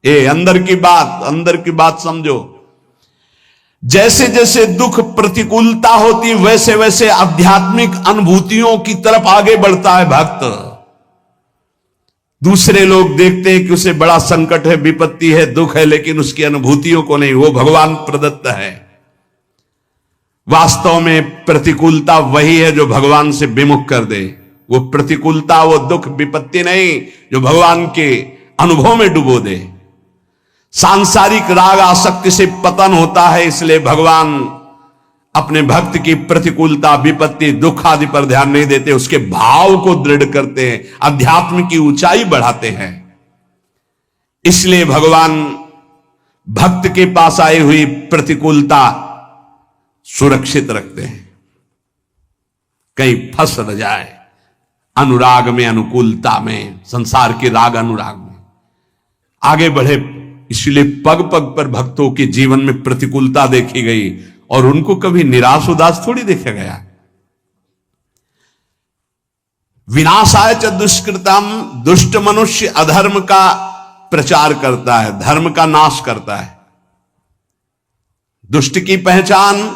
अंदर की बात समझो। जैसे जैसे दुख प्रतिकूलता होती वैसे वैसे आध्यात्मिक अनुभूतियों की तरफ आगे बढ़ता है भक्त। दूसरे लोग देखते हैं कि उसे बड़ा संकट है, विपत्ति है, दुख है, लेकिन उसकी अनुभूतियों को नहीं, वो भगवान प्रदत्त है। वास्तव में प्रतिकूलता वही है जो भगवान से विमुख कर दे। वो प्रतिकूलता, वो दुख, विपत्ति नहीं जो भगवान के अनुभव में डुबो दे। सांसारिक राग आसक्ति से पतन होता है, इसलिए भगवान अपने भक्त की प्रतिकूलता, विपत्ति, दुख आदि पर ध्यान नहीं देते, उसके भाव को दृढ़ करते हैं, अध्यात्म की ऊंचाई बढ़ाते हैं। इसलिए भगवान भक्त के पास आई हुई प्रतिकूलता सुरक्षित रखते हैं, कहीं फंस न जाए अनुराग में, अनुकूलता में, संसार के राग अनुराग में आगे बढ़े। इसलिए पग पग पर भक्तों के जीवन में प्रतिकूलता देखी गई और उनको कभी निराश उदास थोड़ी देखा गया। विनाशाय च दुष्कृतम, दुष्ट मनुष्य अधर्म का प्रचार करता है, धर्म का नाश करता है। दुष्ट की पहचान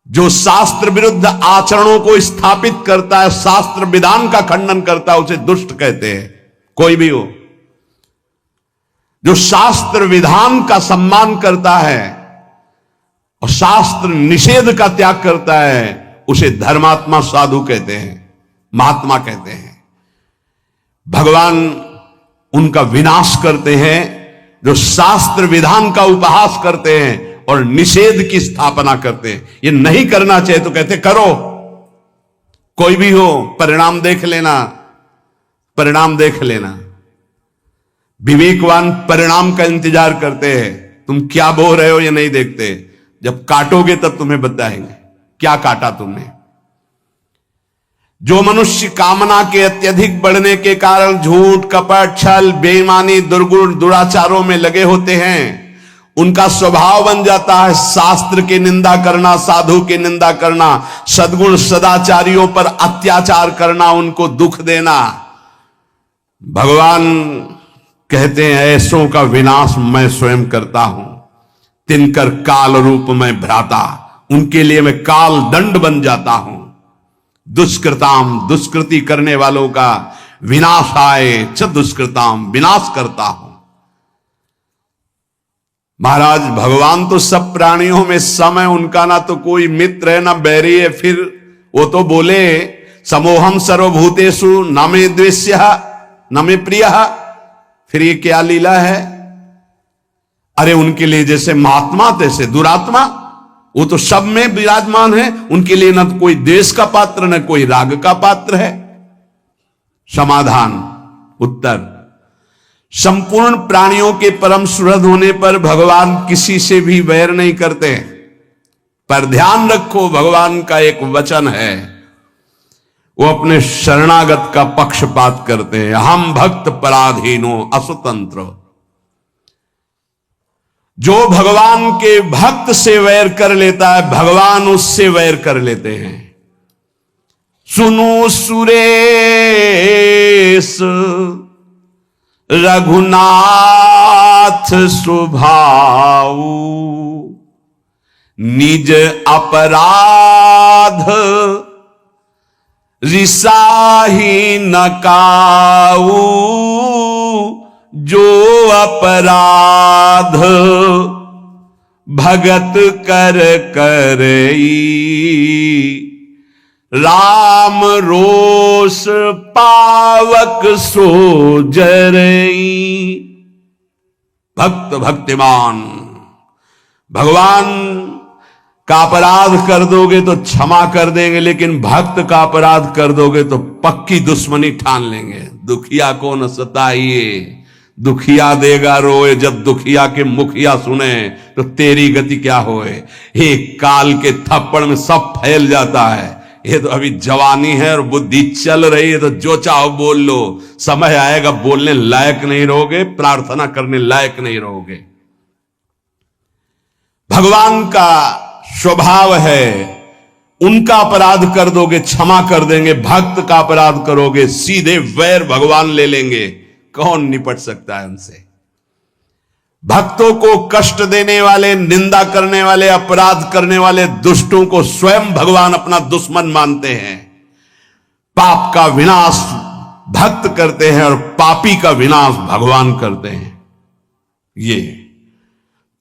जो शास्त्र विरुद्ध आचरणों को स्थापित करता है, शास्त्र विधान का खंडन करता है, उसे दुष्ट कहते हैं। कोई भी हो जो शास्त्र विधान का सम्मान करता है और शास्त्र निषेध का त्याग करता है, उसे धर्मात्मा साधु कहते हैं, महात्मा कहते हैं। भगवान उनका विनाश करते हैं जो शास्त्र विधान का उपहास करते हैं और निषेध की स्थापना करते हैं। ये नहीं करना चाहिए तो कहते करो, कोई भी हो, परिणाम देख लेना, परिणाम देख लेना। विवेकवान परिणाम का इंतजार करते हैं, तुम क्या बो रहे हो ये नहीं देखते, जब काटोगे तब तुम्हें बताएंगे क्या काटा तुमने। जो मनुष्य कामना के अत्यधिक बढ़ने के कारण झूठ, कपट, छल, बेईमानी, दुर्गुण, दुराचारों में लगे होते हैं, उनका स्वभाव बन जाता है शास्त्र की निंदा करना, साधु की निंदा करना, सद्गुण सदाचारियों पर अत्याचार करना, उनको दुख देना। भगवान कहते हैं ऐसों का विनाश मैं स्वयं करता हूं, तिनकर काल रूप में भ्राता, उनके लिए मैं काल दंड बन जाता हूं। दुष्कृताम, दुष्कृति करने वालों का विनाशाय च दुष्कृताम, विनाश करता हूं। महाराज भगवान तो सब प्राणियों में सम है, उनका ना तो कोई मित्र है ना बैरी है। फिर वो तो बोले समोहम सर्वभूतेषु न मे द्वेष्यः न मे प्रियः, फिर ये क्या लीला है। अरे उनके लिए जैसे महात्मा तैसे दुरात्मा, वो तो सब में विराजमान है, उनके लिए न तो कोई द्वेष का पात्र न कोई राग का पात्र है। समाधान, उत्तर, संपूर्ण प्राणियों के परम सुहृद होने पर भगवान किसी से भी वैर नहीं करते। पर ध्यान रखो, भगवान का एक वचन है, वो अपने शरणागत का पक्षपात करते हैं। हम भक्त पराधीनो असुतंत्र। जो भगवान के भक्त से वैर कर लेता है, भगवान उससे वैर कर लेते हैं। सुनो सुरेश रघुनाथ स्वभाव, निज अपराध रिसाही न काऊ, जो अपराध भगत कर करई, राम रोष पावक सो जरई। भक्त भक्तिमान, भगवान का अपराध कर दोगे तो क्षमा कर देंगे, लेकिन भक्त का अपराध कर दोगे तो पक्की दुश्मनी ठान लेंगे। दुखिया को न सताइए, दुखिया देगा रोए, जब दुखिया के मुखिया सुने तो तेरी गति क्या होए। एक काल के थप्पड़ में सब फैल जाता है। ये तो अभी जवानी है और बुद्धि चल रही है, तो जो चाहो बोल लो, समय आएगा बोलने लायक नहीं रहोगे, प्रार्थना करने लायक नहीं रहोगे। भगवान का स्वभाव है, उनका अपराध कर दोगे क्षमा कर देंगे, भक्त का अपराध करोगे सीधे वैर भगवान ले लेंगे। कौन निपट सकता है उनसे? भक्तों को कष्ट देने वाले, निंदा करने वाले, अपराध करने वाले दुष्टों को स्वयं भगवान अपना दुश्मन मानते हैं। पाप का विनाश भक्त करते हैं और पापी का विनाश भगवान करते हैं। ये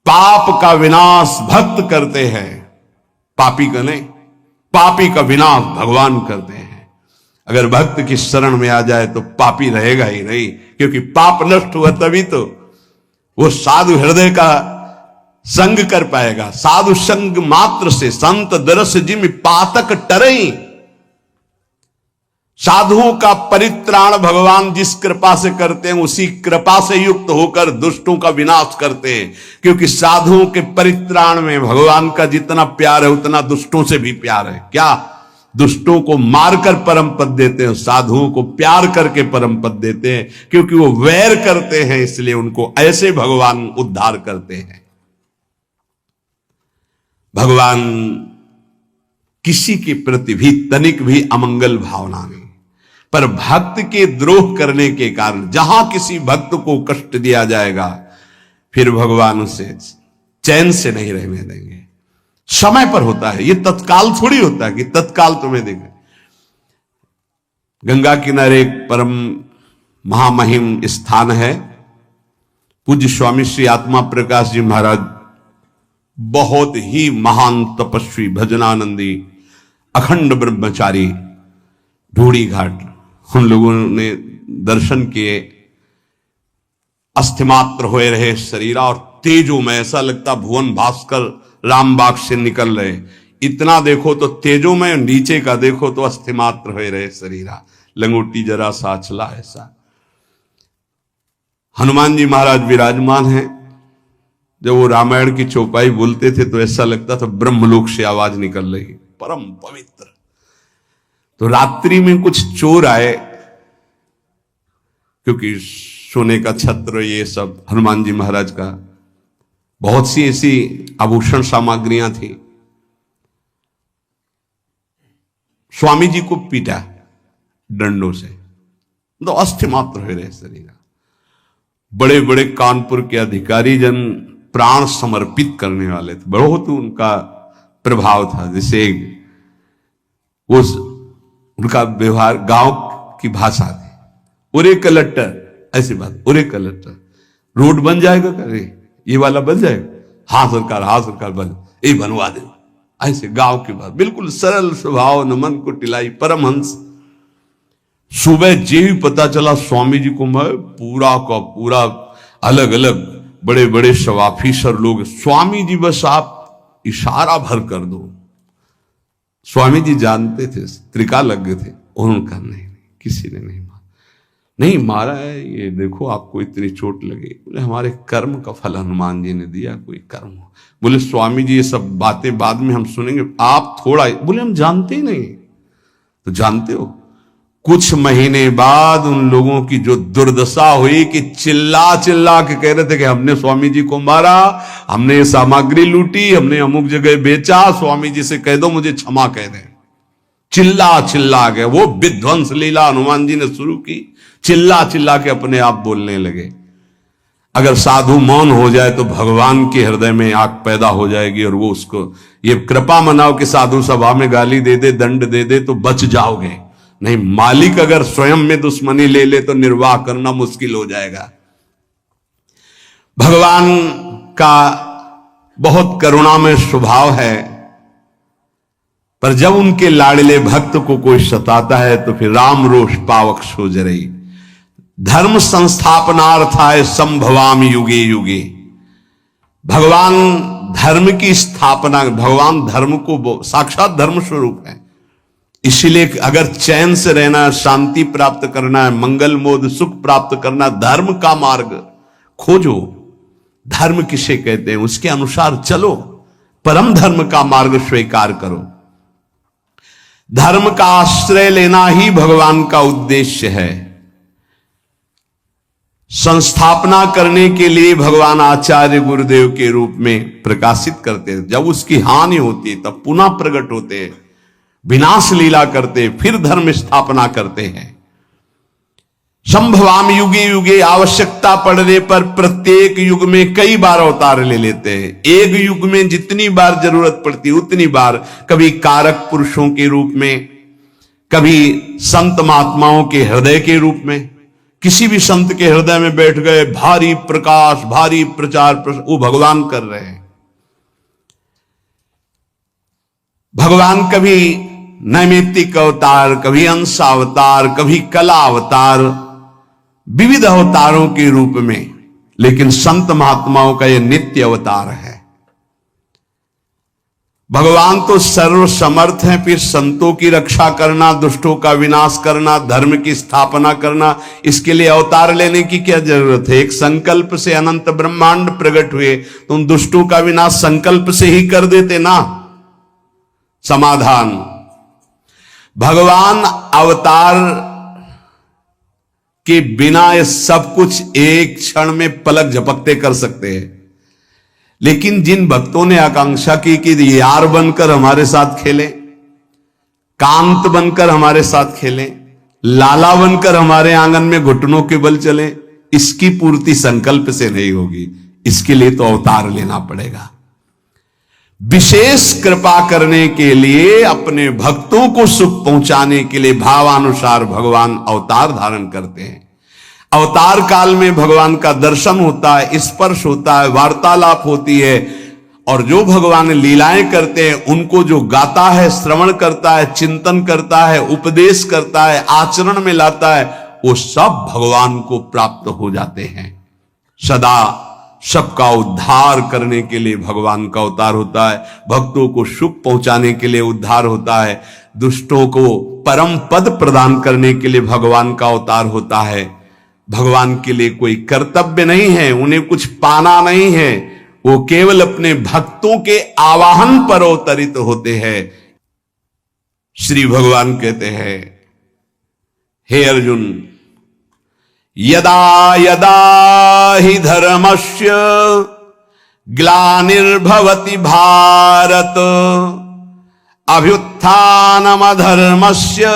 पाप का विनाश भक्त करते हैं, पापी का नहीं। पापी का विनाश भगवान करते हैं। अगर भक्त की शरण में आ जाए तो पापी रहेगा ही नहीं, क्योंकि पाप नष्ट हुआ तभी तो वो साधु हृदय का संग कर पाएगा। साधु संग मात्र से संत दरस जिम पातक टरई। साधुओं का परित्राण भगवान जिस कृपा से करते हैं, उसी कृपा से युक्त होकर दुष्टों का विनाश करते हैं। क्योंकि साधुओं के परित्राण में भगवान का जितना प्यार है उतना दुष्टों से भी प्यार है। क्या? दुष्टों को मारकर परम पद देते हैं, साधुओं को प्यार करके परम पद देते हैं। क्योंकि वो वैर करते हैं, इसलिए उनको ऐसे भगवान उद्धार करते हैं। भगवान किसी के प्रति भी तनिक भी अमंगल भावना नहीं, पर भक्त के द्रोह करने के कारण जहां किसी भक्त को कष्ट दिया जाएगा, फिर भगवान उसे चैन से नहीं रहने देंगे। समय पर होता है, ये तत्काल थोड़ी होता है कि तत्काल तुम्हें देंगे। गंगा किनारे एक परम महामहिम स्थान है। पूज्य स्वामी श्री आत्मा प्रकाश जी महाराज बहुत ही महान तपस्वी, भजनानंदी, अखंड ब्रह्मचारी, ढूढ़ी घाट, उन लोगों ने दर्शन किए। अस्थिमात्र होए रहे शरीरा और तेजो में, ऐसा लगता भुवन भास्कर रामबाग से निकल रहे। इतना देखो तो तेजो में, नीचे का देखो तो अस्थिमात्र होए रहे शरीरा, लंगोटी जरा सा चला ऐसा। हनुमान जी महाराज विराजमान हैं। जब वो रामायण की चौपाई बोलते थे तो ऐसा लगता था ब्रह्मलोक से आवाज निकल रही, परम पवित्र। तो रात्रि में कुछ चोर आए, क्योंकि सोने का छत्र ये सब हनुमान जी महाराज का, बहुत सी ऐसी आभूषण सामग्रियां थी। स्वामी जी को पीटा डंडों से, तो अस्थि मात्र हो रहे शरीर। बड़े बड़े कानपुर के अधिकारी जन प्राण समर्पित करने वाले थे, बहुत उनका प्रभाव था। जैसे उस उनका व्यवहार गांव की भाषा थी, उरे कलेक्टर, ऐसी बात, उरे कलेक्टर, रोड बन जाएगा, करे ये वाला बन जाएगा, हाँ सरकार बन, ये बनवा दे, ऐसे गांव की बात, बिल्कुल सरल स्वभाव, नमन को टिलाई, परमहंस। सुबह जे ही पता चला स्वामी जी को, मैं पूरा का पूरा अलग अलग बड़े बड़े सब ऑफिसर लोग, स्वामी जी बस आप इशारा भर कर दो। स्वामी जी जानते थे, त्रिका लग गए थे, उन्होंने नहीं, किसी ने नहीं मारा है, ये देखो आपको इतनी चोट लगी। बोले हमारे कर्म का फल हनुमान जी ने दिया, कोई कर्म हो। बोले स्वामी जी ये सब बातें बाद में हम सुनेंगे, आप थोड़ा। बोले हम जानते ही नहीं। तो जानते हो, कुछ महीने बाद उन लोगों की जो दुर्दशा हुई कि चिल्ला चिल्ला के कह रहे थे कि हमने स्वामी जी को मारा, हमने ये सामग्री लूटी, हमने अमुक जगह बेचा, स्वामी जी से कह दो मुझे क्षमा कह दें। चिल्ला चिल्ला के वो विध्वंस लीला हनुमान जी ने शुरू की, चिल्ला चिल्ला के अपने आप बोलने लगे। अगर साधु मौन हो जाए तो भगवान के हृदय में आग पैदा हो जाएगी, और वो उसको ये कृपा मनाओ कि साधु सभा में गाली दे दे, दंड दे दे तो बच जाओगे। नहीं, मालिक अगर स्वयं में दुश्मनी ले ले तो निर्वाह करना मुश्किल हो जाएगा। भगवान का बहुत करुणामय स्वभाव है, पर जब उनके लाडले भक्त को कोई सताता है तो फिर राम रोष पावक सो जरई। धर्म संस्थापनार्थाय संभवामि युगे युगे। भगवान धर्म की स्थापना, भगवान धर्म को साक्षात धर्म स्वरूप है। इसीलिए अगर चैन से रहना, शांति प्राप्त करना है, मंगल मोद सुख प्राप्त करना, धर्म का मार्ग खोजो। धर्म किसे कहते हैं, उसके अनुसार चलो, परम धर्म का मार्ग स्वीकार करो। धर्म का आश्रय लेना ही भगवान का उद्देश्य है। संस्थापना करने के लिए भगवान आचार्य गुरुदेव के रूप में प्रकाशित करते हैं। जब उसकी हानि होती है तब पुनः प्रकट होते हैं, विनाश लीला करते, फिर धर्म स्थापना करते हैं। संभवाम युगे युगे, आवश्यकता पड़ने पर प्रत्येक युग में कई बार अवतार ले लेते हैं। एक युग में जितनी बार जरूरत पड़ती उतनी बार, कभी कारक पुरुषों के रूप में, कभी संत महात्माओं के हृदय के रूप में। किसी भी संत के हृदय में बैठ गए, भारी प्रकाश, भारी प्रचार, वो भगवान कर रहे हैं। भगवान कभी नैमित्तिक अवतार, कभी अंश अवतार, कभी कला अवतार, विविध अवतारों के रूप में, लेकिन संत महात्माओं का यह नित्य अवतार है। भगवान तो सर्व समर्थ हैं, फिर संतों की रक्षा करना, दुष्टों का विनाश करना, धर्म की स्थापना करना, इसके लिए अवतार लेने की क्या जरूरत है? एक संकल्प से अनंत ब्रह्मांड प्रकट हुए, तो उन दुष्टों का विनाश संकल्प से ही कर देते ना। समाधान, भगवान अवतार के बिना ये सब कुछ एक क्षण में पलक झपकते कर सकते हैं, लेकिन जिन भक्तों ने आकांक्षा की कि यार बनकर हमारे साथ खेलें, कांत बनकर हमारे साथ खेलें, लाला बनकर हमारे आंगन में घुटनों के बल चलें, इसकी पूर्ति संकल्प से नहीं होगी। इसके लिए तो अवतार लेना पड़ेगा। विशेष कृपा करने के लिए, अपने भक्तों को सुख पहुंचाने के लिए भावानुसार भगवान अवतार धारण करते हैं। अवतार काल में भगवान का दर्शन होता है, स्पर्श होता है, वार्तालाप होती है, और जो भगवान लीलाएं करते हैं उनको जो गाता है, श्रवण करता है, चिंतन करता है, उपदेश करता है, आचरण में लाता है, वो सब भगवान को प्राप्त हो जाते हैं। सदा सबका उद्धार करने के लिए भगवान का अवतार होता है, भक्तों को सुख पहुंचाने के लिए उद्धार होता है, दुष्टों को परम पद प्रदान करने के लिए भगवान का अवतार होता है। भगवान के लिए कोई कर्तव्य नहीं है, उन्हें कुछ पाना नहीं है, वो केवल अपने भक्तों के आवाहन पर अवतरित होते हैं। श्री भगवान कहते हैं, हे अर्जुन, यदा यदा हि धर्मस्य ग्लानिर्भवति भारत, अभ्युत्थानमधर्मस्य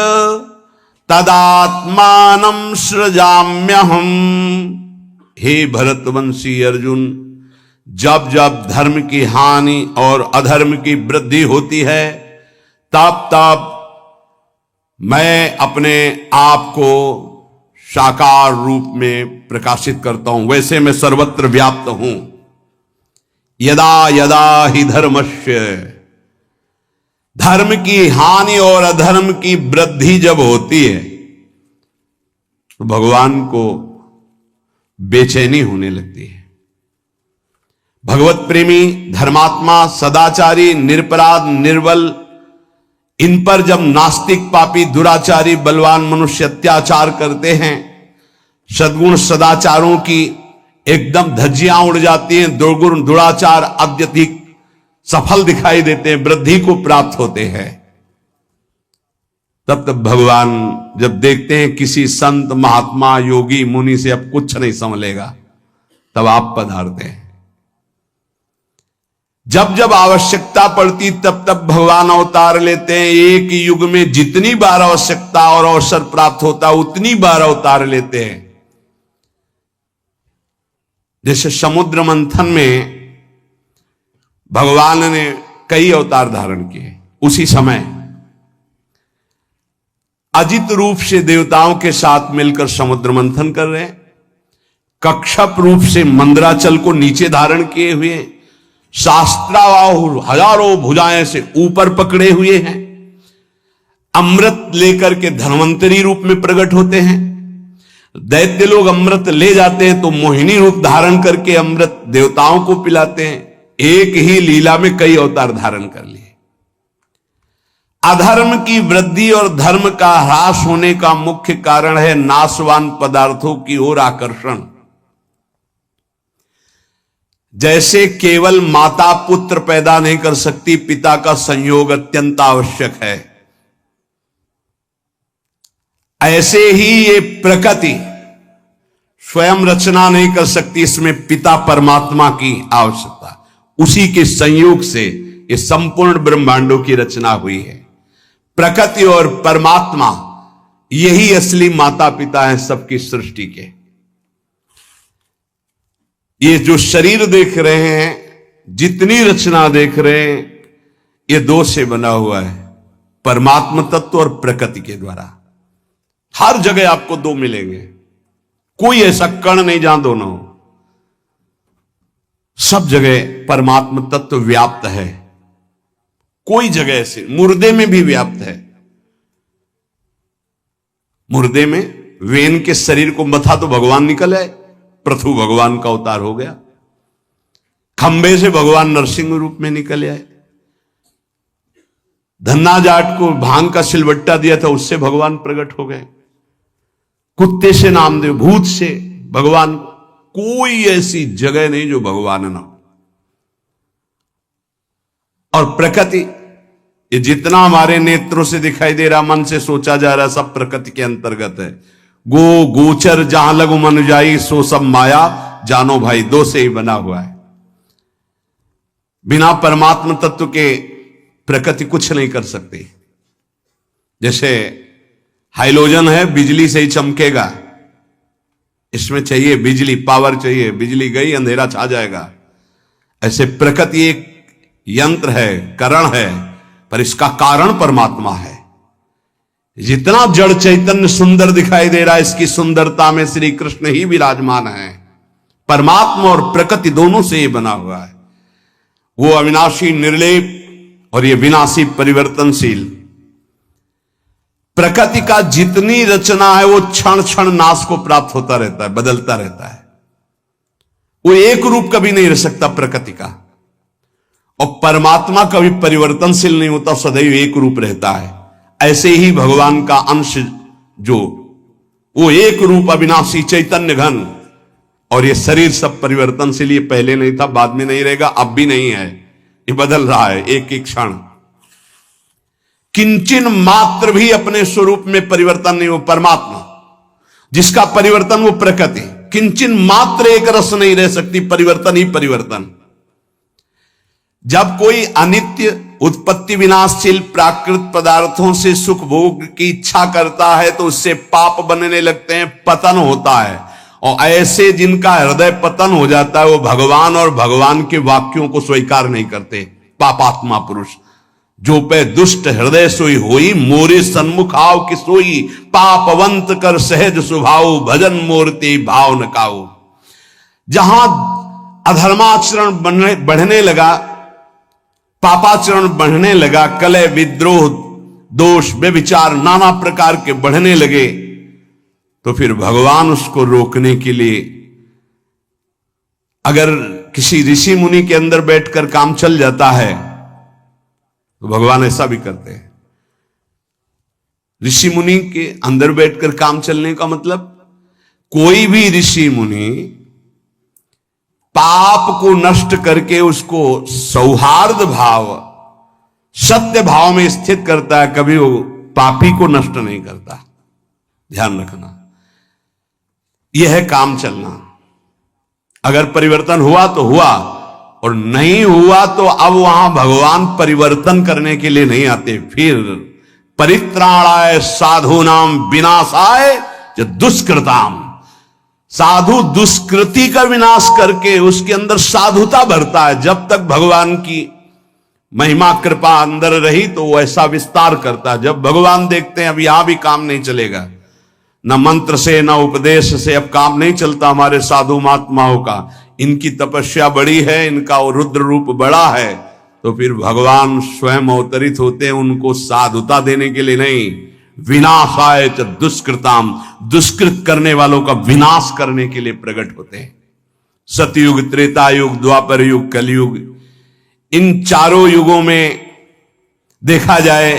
तदात्मानं सृजाम्यहम्। हे भरतवंशी अर्जुन, जब जब धर्म की हानि और अधर्म की वृद्धि होती है, तब तब मैं अपने आप को साकार रूप में प्रकाशित करता हूं। वैसे मैं सर्वत्र व्याप्त हूं। यदा यदा हि धर्मस्य, धर्म की हानि और अधर्म की वृद्धि जब होती है, तो भगवान को बेचैनी होने लगती है। भगवत प्रेमी, धर्मात्मा, सदाचारी, निरपराध, निर्बल, इन पर जब नास्तिक, पापी, दुराचारी, बलवान मनुष्य अत्याचार करते हैं, सद्गुण सदाचारों की एकदम धज्जियां उड़ जाती हैं, दुर्गुण दुराचार अत्यधिक सफल दिखाई देते हैं, वृद्धि को प्राप्त होते हैं, तब तब भगवान जब देखते हैं किसी संत, महात्मा, योगी, मुनि से अब कुछ नहीं संभलेगा, तब आप पधारते हैं। जब जब आवश्यकता पड़ती तब तब भगवान अवतार लेते हैं। एक युग में जितनी बार आवश्यकता और अवसर प्राप्त होता उतनी बार अवतार लेते हैं। जैसे समुद्र मंथन में भगवान ने कई अवतार धारण किए, उसी समय अजित रूप से देवताओं के साथ मिलकर समुद्र मंथन कर रहे हैं, कक्षप रूप से मंदराचल को नीचे धारण किए हुए, शास्त्राबाहु हजारों भुजाएं से ऊपर पकड़े हुए हैं, अमृत लेकर के धन्वंतरी रूप में प्रकट होते हैं। दैत्य लोग अमृत ले जाते हैं तो मोहिनी रूप धारण करके अमृत देवताओं को पिलाते हैं। एक ही लीला में कई अवतार धारण कर लिए। अधर्म की वृद्धि और धर्म का ह्रास होने का मुख्य कारण है नाशवान पदार्थों की ओर आकर्षण। जैसे केवल माता पुत्र पैदा नहीं कर सकती, पिता का संयोग अत्यंत आवश्यक है, ऐसे ही ये प्रकृति स्वयं रचना नहीं कर सकती, इसमें पिता परमात्मा की आवश्यकता। उसी के संयोग से ये संपूर्ण ब्रह्मांडों की रचना हुई है। प्रकृति और परमात्मा यही असली माता पिता हैं सबकी सृष्टि के। ये जो शरीर देख रहे हैं, जितनी रचना देख रहे हैं, ये दो से बना हुआ है, परमात्म तत्व और प्रकृति के द्वारा। हर जगह आपको दो मिलेंगे, कोई ऐसा कण नहीं जहां दोनों हो। सब जगह परमात्म तत्व व्याप्त है, कोई जगह ऐसे, मुर्दे में भी व्याप्त है। मुर्दे में वेन के शरीर को मथा तो भगवान निकल आए, पृथु भगवान का अवतार हो गया। खंबे से भगवान नरसिंह रूप में निकल आए। धन्ना जाट को भांग का सिलबट्टा दिया था, उससे भगवान प्रकट हो गए। कुत्ते से नामदेव, भूत से भगवान, कोई ऐसी जगह नहीं जो भगवान ना हो। और प्रकृति, ये जितना हमारे नेत्रों से दिखाई दे रहा, मन से सोचा जा रहा, सब प्रकृति के अंतर्गत है। गो गोचर जहां लगु मन जाई, सो सब माया जानो भाई, दो से ही बना हुआ है। बिना परमात्म तत्व के प्रकृति कुछ नहीं कर सकती। जैसे हाइलोजन है, बिजली से ही चमकेगा, इसमें चाहिए बिजली, पावर चाहिए, बिजली गई अंधेरा छा जाएगा। ऐसे प्रकृति एक यंत्र है, करण है, पर इसका कारण परमात्मा है। जितना जड़ चैतन्य सुंदर दिखाई दे रहा है, इसकी सुंदरता में श्री कृष्ण ही विराजमान है। परमात्मा और प्रकृति दोनों से ये बना हुआ है। वो अविनाशी निर्लेप और ये विनाशी परिवर्तनशील। प्रकृति का जितनी रचना है वो क्षण क्षण नाश को प्राप्त होता रहता है, बदलता रहता है। वो एक रूप कभी नहीं रह सकता प्रकृति का। और परमात्मा कभी परिवर्तनशील नहीं होता, सदैव एक रूप रहता है। ऐसे ही भगवान का अंश जो, वो एक रूप अविनाशी चैतन्य घन। और ये शरीर सब परिवर्तनशील, ये पहले नहीं था, बाद में नहीं रहेगा, अब भी नहीं है, ये बदल रहा है एक एक क्षण। किंचन मात्र भी अपने स्वरूप में परिवर्तन नहीं हो परमात्मा, जिसका परिवर्तन वो प्रकृति। किंचन मात्र एक रस नहीं रह सकती, परिवर्तन ही परिवर्तन। जब कोई अनित्य उत्पत्ति विनाशशील प्राकृत पदार्थों से सुख भोग की इच्छा करता है तो उससे पाप बनने लगते हैं, पतन होता है। और ऐसे जिनका हृदय पतन हो जाता है, वो भगवान और भगवान के वाक्यों को स्वीकार नहीं करते। पापात्मा पुरुष जो पे दुष्ट हृदय सोई होई, मोरे सन्मुख आओ कि सोई, पापवंत कर सहज स्वभाव, भजन मूर्ति भाव न काऊ। जहां अधर्माचरण बढ़ने लगा, पापाचरण बढ़ने लगा, कलह विद्रोह दोष व्यभिचार नाना प्रकार के बढ़ने लगे, तो फिर भगवान उसको रोकने के लिए, अगर किसी ऋषि मुनि के अंदर बैठकर काम चल जाता है तो भगवान ऐसा भी करते हैं। ऋषि मुनि के अंदर बैठकर काम चलने का मतलब, कोई भी ऋषि मुनि पाप को नष्ट करके उसको सौहार्द भाव, सत्य भाव में स्थित करता है, कभी वो पापी को नष्ट नहीं करता। ध्यान रखना, यह है काम चलना। अगर परिवर्तन हुआ तो हुआ, और नहीं हुआ तो अब वहां भगवान परिवर्तन करने के लिए नहीं आते। फिर परित्राणाय साधूनाम विनाशाय च दुष्कृताम, साधु दुष्कृति का विनाश करके उसके अंदर साधुता भरता है। जब तक भगवान की महिमा कृपा अंदर रही तो वो ऐसा विस्तार करता है। जब भगवान देखते हैं अब यहां भी काम नहीं चलेगा, न मंत्र से न उपदेश से अब काम नहीं चलता हमारे साधु महात्माओं का, इनकी तपस्या बड़ी है, इनका रुद्र रूप बड़ा है, तो फिर भगवान स्वयं अवतरित होते हैं उनको साधुता देने के लिए नहीं, विनाशाय च दुष्कृताम, दुष्कृत करने वालों का विनाश करने के लिए प्रकट होते हैं। सतयुग, त्रेता युग, द्वापर युग, कलयुग, इन चारों युगों में देखा जाए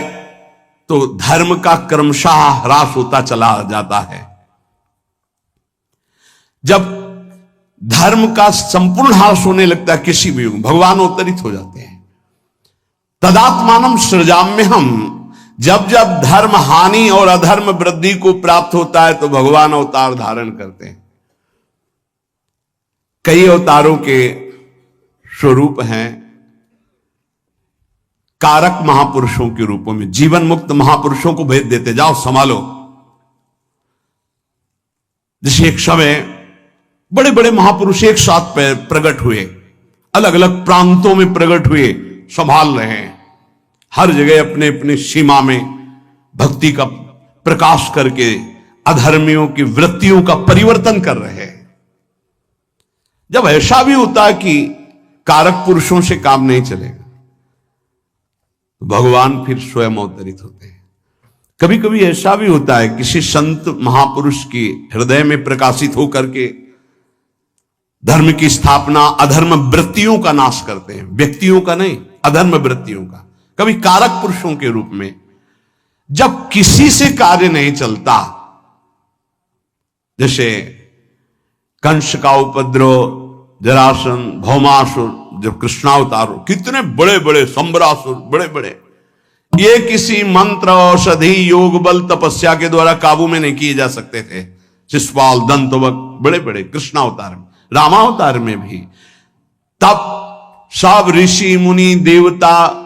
तो धर्म का क्रमशः ह्रास होता चला जाता है। जब धर्म का संपूर्ण ह्रास होने लगता है किसी भी युग, भगवान अवतरित हो जाते हैं। तदात्मानम सृजाम्यहम्, जब जब धर्म हानि और अधर्म वृद्धि को प्राप्त होता है तो भगवान अवतार धारण करते हैं। कई अवतारों के स्वरूप हैं कारक महापुरुषों के रूपों में। जीवन मुक्त महापुरुषों को भेज देते, जाओ संभालो, जैसे एक समय बड़े बड़े महापुरुष एक साथ प्रकट हुए, अलग अलग प्रांतों में प्रकट हुए, संभाल रहे हैं हर जगह अपने अपने सीमा में भक्ति का प्रकाश करके अधर्मियों की वृत्तियों का परिवर्तन कर रहे हैं। जब ऐसा भी होता है कि कारक पुरुषों से काम नहीं चलेगा तो भगवान फिर स्वयं अवतरित होते हैं। कभी कभी ऐसा भी होता है किसी संत महापुरुष की हृदय में प्रकाशित होकर के धर्म की स्थापना, अधर्म वृत्तियों का नाश करते हैं, व्यक्तियों का नहीं, अधर्म वृत्तियों का, कभी कारक पुरुषों के रूप में। जब किसी से कार्य नहीं चलता, जैसे कंस का उपद्रव, जरासन, भौमासुर, जब कृष्णावतार, कितने बड़े बड़े संबरासुर, बड़े बड़े, ये किसी मंत्र, औषधि, योग बल, तपस्या के द्वारा काबू में नहीं किए जा सकते थे। शिशुपाल, दंतवक्, बड़े बड़े कृष्णावतार में, रामावतार में भी। तब सब ऋषि मुनि देवता,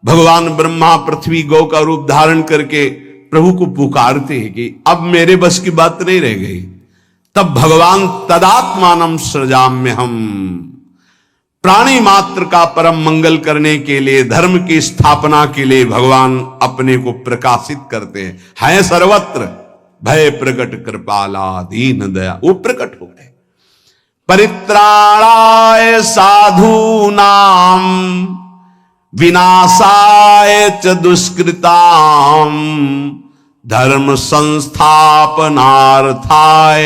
भगवान ब्रह्मा पृथ्वी गौ का रूप धारण करके प्रभु को पुकारते हैं कि अब मेरे बस की बात नहीं रह गई। तब भगवान तदात्मानम सृजाम्य हम, प्राणी मात्र का परम मंगल करने के लिए, धर्म की स्थापना के लिए भगवान अपने को प्रकाशित करते हैं सर्वत्र। भय प्रकट कृपाला दीन दया, वो प्रकट हो गए। परित्राणाय साधूनाम विनाशाय च दुष्कृताम धर्म संस्थापनार्थाय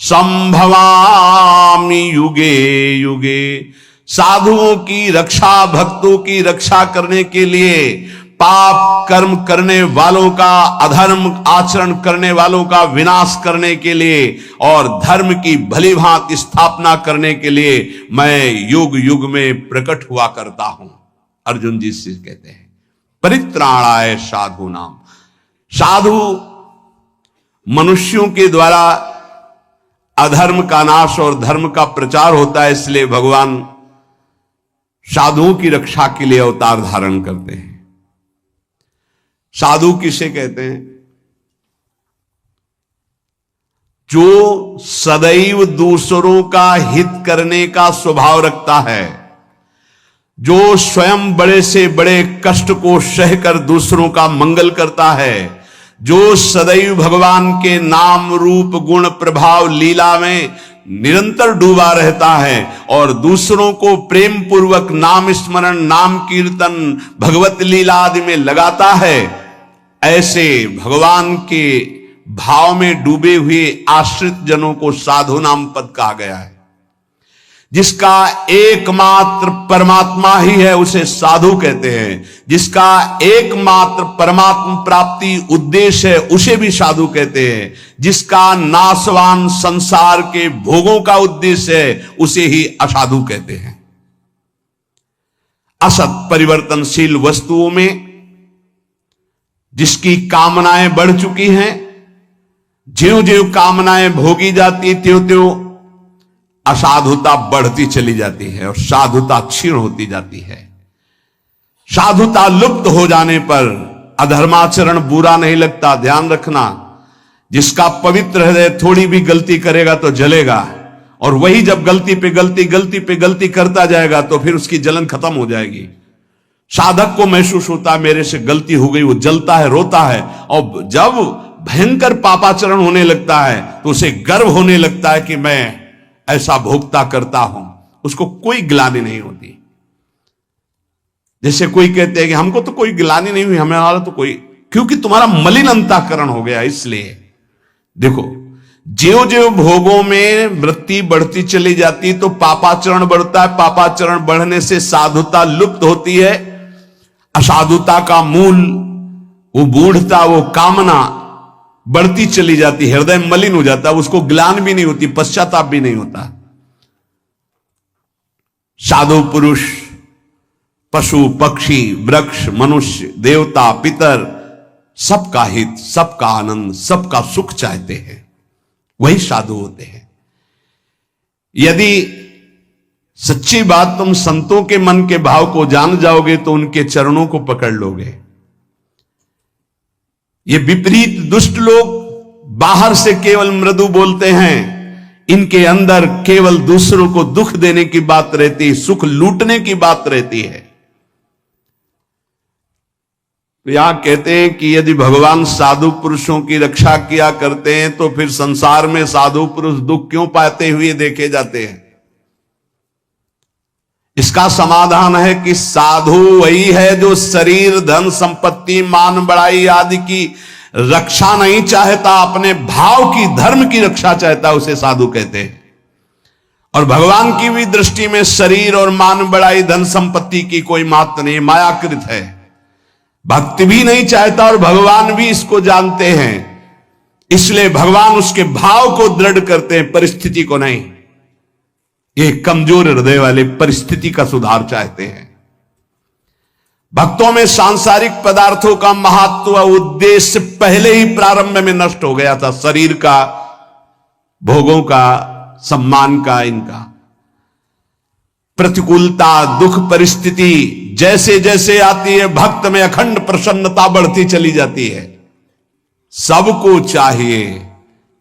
संभवामि युगे युगे। साधुओं की रक्षा, भक्तों की रक्षा करने के लिए, पाप कर्म करने वालों का, अधर्म आचरण करने वालों का विनाश करने के लिए और धर्म की भली भांति स्थापना करने के लिए मैं युग युग में प्रकट हुआ करता हूं। अर्जुन जी से कहते हैं परित्राणाय साधु नाम। साधु मनुष्यों के द्वारा अधर्म का नाश और धर्म का प्रचार होता है, इसलिए भगवान साधुओं की रक्षा के लिए अवतार धारण करते हैं। साधु किसे कहते हैं? जो सदैव दूसरों का हित करने का स्वभाव रखता है, जो स्वयं बड़े से बड़े कष्ट को सहकर दूसरों का मंगल करता है, जो सदैव भगवान के नाम रूप गुण प्रभाव लीला में निरंतर डूबा रहता है और दूसरों को प्रेम पूर्वक नाम स्मरण, नाम कीर्तन, भगवत लीला आदि में लगाता है, ऐसे भगवान के भाव में डूबे हुए आश्रित जनों को साधु नाम पद कहा गया है। जिसका एकमात्र परमात्मा ही है उसे साधु कहते हैं। जिसका एकमात्र परमात्मा प्राप्ति उद्देश्य है उसे भी साधु कहते हैं। जिसका नाशवान संसार के भोगों का उद्देश्य है उसे ही असाधु कहते हैं। असत परिवर्तनशील वस्तुओं में जिसकी कामनाएं बढ़ चुकी हैं, ज्यों ज्यों कामनाएं भोगी जाती त्यों त्यों असाधुता बढ़ती चली जाती है और साधुता क्षीण होती जाती है। साधुता लुप्त हो जाने पर अधर्माचरण बुरा नहीं लगता। ध्यान रखना, जिसका पवित्र हृदय थोड़ी भी गलती करेगा तो जलेगा, और वही जब गलती पे गलती करता जाएगा तो फिर उसकी जलन खत्म हो जाएगी। साधक को महसूस होता है मेरे से गलती हो गई, वो जलता है, रोता है, और जब भयंकर पापाचरण होने लगता है तो उसे गर्व होने लगता है कि मैं ऐसा भोगता करता हूं। उसको कोई ग्लानि नहीं होती। जैसे कोई कहते हैं कि हमको तो कोई ग्लानि नहीं हुई, हमारा तो कोई, क्योंकि तुम्हारा मलिन अंतःकरण हो गया। इसलिए देखो, ज्यों ज्यों भोगों में वृत्ति बढ़ती चली जाती तो पापाचरण बढ़ता है। पापाचरण बढ़ने से साधुता लुप्त होती है। असाधुता का मूल वो मूढ़ता, वो कामना बढ़ती चली जाती, हृदय मलिन हो जाता, उसको ग्लानि भी नहीं होती, पश्चाताप भी नहीं होता। साधु पुरुष पशु पक्षी वृक्ष मनुष्य देवता पितर सबका हित, सबका आनंद, सबका सुख चाहते हैं, वही साधु होते हैं। यदि सच्ची बात तुम संतों के मन के भाव को जान जाओगे तो उनके चरणों को पकड़ लोगे। ये विपरीत दुष्ट लोग बाहर से केवल मृदु बोलते हैं, इनके अंदर केवल दूसरों को दुख देने की बात रहती है, सुख लूटने की बात रहती है। तो यहां कहते हैं कि यदि भगवान साधु पुरुषों की रक्षा किया करते हैं तो फिर संसार में साधु पुरुष दुख क्यों पाते हुए देखे जाते हैं? इसका समाधान है कि साधु वही है जो शरीर, धन, संपत्ति, मान बढ़ाई आदि की रक्षा नहीं चाहता, अपने भाव की, धर्म की रक्षा चाहता, उसे साधु कहते हैं। और भगवान की भी दृष्टि में शरीर और मान बढ़ाई, धन संपत्ति की कोई महत्व नहीं, मायाकृत है। भक्ति भी नहीं चाहता और भगवान भी इसको जानते हैं, इसलिए भगवान उसके भाव को दृढ़ करते हैं, परिस्थिति को नहीं। ये कमजोर हृदय वाले परिस्थिति का सुधार चाहते हैं। भक्तों में सांसारिक पदार्थों का महत्व, उद्देश्य पहले ही प्रारंभ में नष्ट हो गया था, शरीर का, भोगों का, सम्मान का, इनका। प्रतिकूलता, दुख, परिस्थिति जैसे जैसे आती है, भक्त में अखंड प्रसन्नता बढ़ती चली जाती है। सबको चाहिए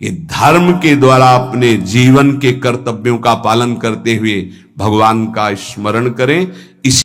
कि धर्म के द्वारा अपने जीवन के कर्तव्यों का पालन करते हुए भगवान का स्मरण करें। इस